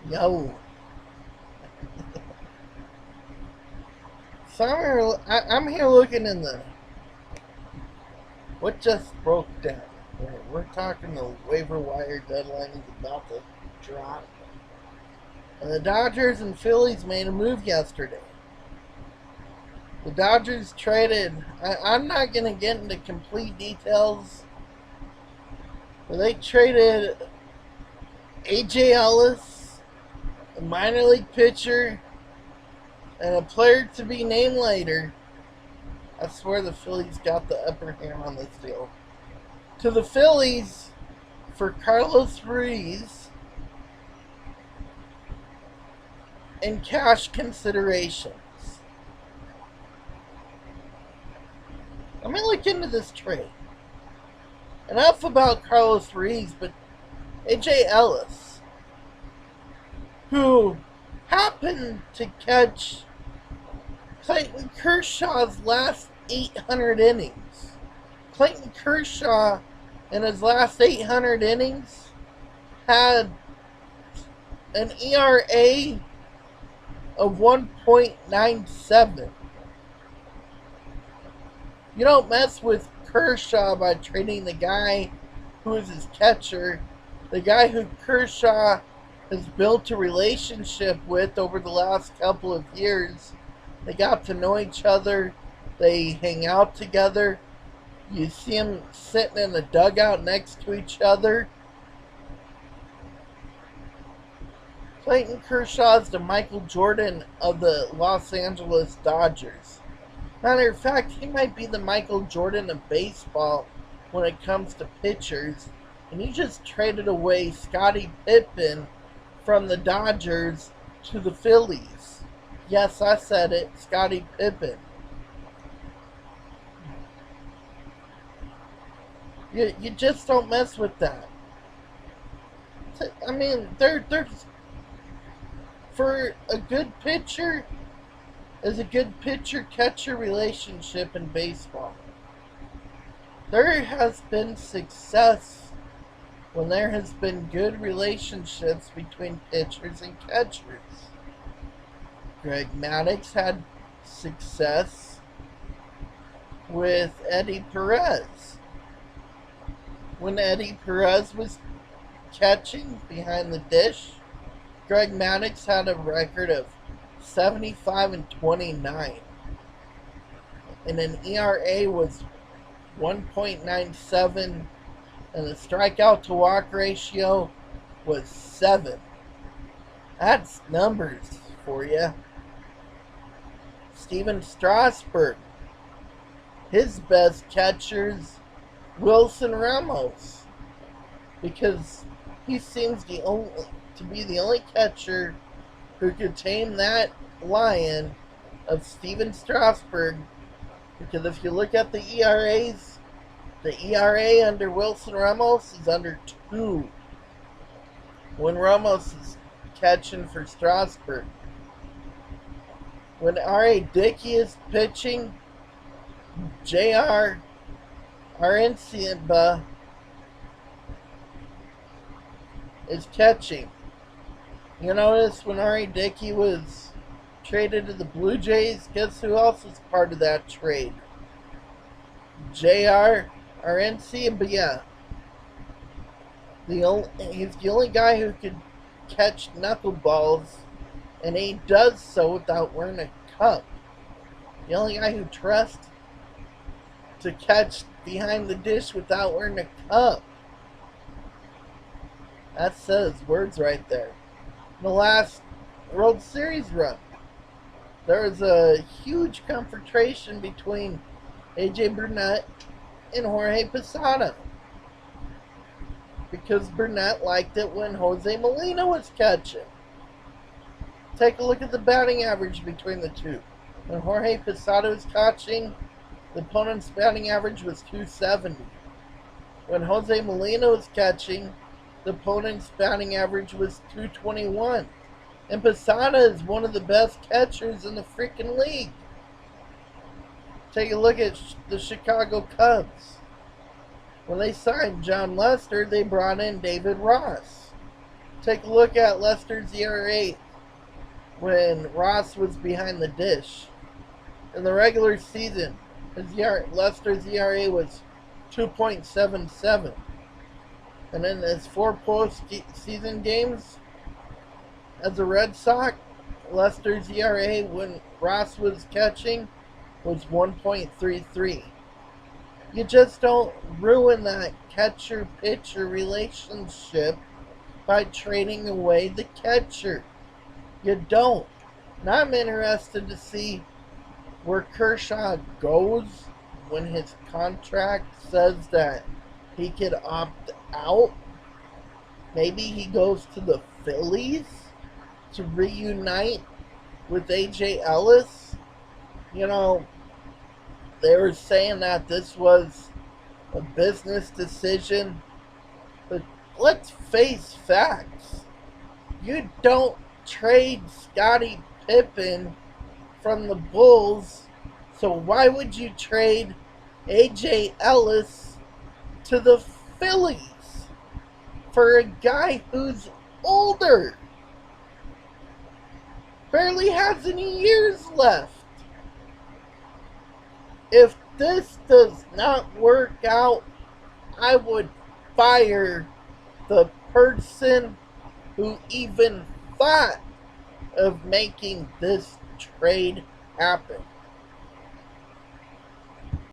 Yo. So I'm here looking in the what just broke down. We're talking the waiver wire deadline is about to drop. And the Dodgers and Phillies made a move yesterday. The Dodgers traded, I'm not going to get into complete details, but they traded AJ Ellis, a minor league pitcher, and a player to be named later. I swear the Phillies got the upper hand on this deal. To the Phillies for Carlos Ruiz and cash considerations. Let me look into this trade. Enough about Carlos Ruiz, but AJ Ellis, who happened to catch Clayton Kershaw's last 800 innings. Clayton Kershaw, in his last 800 innings, had an ERA of 1.97. You don't mess with Kershaw by trading the guy who is his catcher, the guy who Kershaw has built a relationship with over the last couple of years. They got to know each other. They hang out together. You see them sitting in the dugout next to each other. Clayton Kershaw is the Michael Jordan of the Los Angeles Dodgers. Matter of fact, he might be the Michael Jordan of baseball when it comes to pitchers. And you just traded away Scottie Pippen from the Dodgers to the Phillies. Yes, I said it, Scottie Pippen. You just don't mess with that. I mean, there's for a good pitcher, is a good pitcher-catcher relationship in baseball. There has been success when there has been good relationships between pitchers and catchers. Greg Maddux had success with Eddie Perez. When Eddie Perez was catching behind the dish, Greg Maddux had a record of 75-29. And an ERA was 1.97, and the strikeout to walk ratio was 7. That's numbers for you. Steven Strasburg, his best catchers, Wilson Ramos, because he seems to be the only catcher who could tame that lion of Steven Strasburg. Because if you look at the ERAs, the ERA under Wilson Ramos is under 2 when Ramos is catching for Strasburg. When R.A. Dickey is pitching, J.R. Arenciba is catching. You notice when R.A. Dickey was traded to the Blue Jays, guess who else was part of that trade? J.R. Arenciba. He's the only guy who could catch knuckleballs, and he does so without wearing a cup. The only guy who trusts to catch behind the dish without wearing a cup. That says words right there. The last World Series run, there was a huge confrontation between AJ Burnett and Jorge Posada, because Burnett liked it when Jose Molina was catching. Take a look at the batting average between the two. When Jorge Posada was catching, the opponent's batting average was 270. When Jose Molina was catching, the opponent's batting average was 221. And Posada is one of the best catchers in the freaking league. Take a look at the Chicago Cubs. When they signed John Lester, they brought in David Ross Take a look at Lester's ERA when Ross was behind the dish. In the regular season, Lester's ERA was 2.77. And in his 4 postseason games as a Red Sox, Lester's ERA when Ross was catching was 1.33. You just don't ruin that catcher-pitcher relationship by trading away the catcher. You don't. Now I'm interested to see where Kershaw goes when his contract says that he could opt out. Maybe he goes to the Phillies to reunite with AJ Ellis. You know, they were saying that this was a business decision, but let's face facts. You don't trade Scottie Pippen from the Bulls, so why would you trade AJ Ellis to the Phillies for a guy who's older? Barely has any years left. If this does not work out, I would fire the person who even thought of making this trade happen.